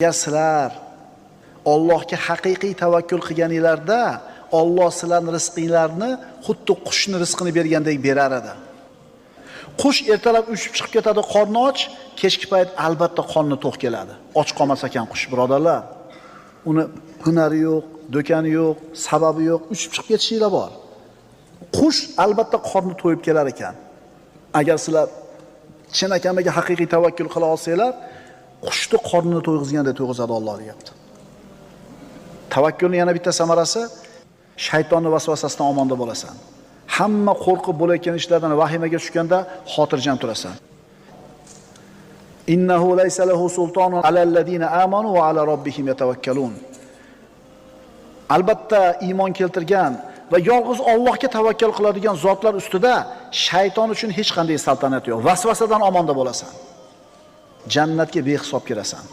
Agar sizlar Allohga haqiqiy tavakkul qilganinglarda, Alloh sizlarning rizqinglarni xuddi qushni rizqini bergandek berar edi. Qush ertalab uchib chiqib ketadi, qorni och, kechki payt albatta qorni to'q keladi. Och qolmas ekan qush, birodarlar. Uni hunari yo'q, do'koni yo'q, sababi yo'q, uchib chiqib ketishinglar bor. Qush albatta qorni to'yib kelar ekan. Agar sizlar chinakamiga haqiqiy tavakkul qila olsanglar, qushni qornini to'yg'izganda to'yg'izadi Alloh deyapti. Tavakkulning yana bitta samarasi, shaytonning vasvasasidan omonda bo'lasan. Hamma qo'rqib bo'layotgan ishlardan vahimaga tushganda xotirjam turasan. Innahu laysa lahu sultonun alal ladina amanu va ala robbihim yatawakkalun. Albatta iymon keltirgan va yolg'iz Allohga tavakkal qiladigan zotlar ustida shayton uchun hech qanday saltanat yo'q. Vasvasadan omonda bo'lasan. Jannatga behisob kirasan.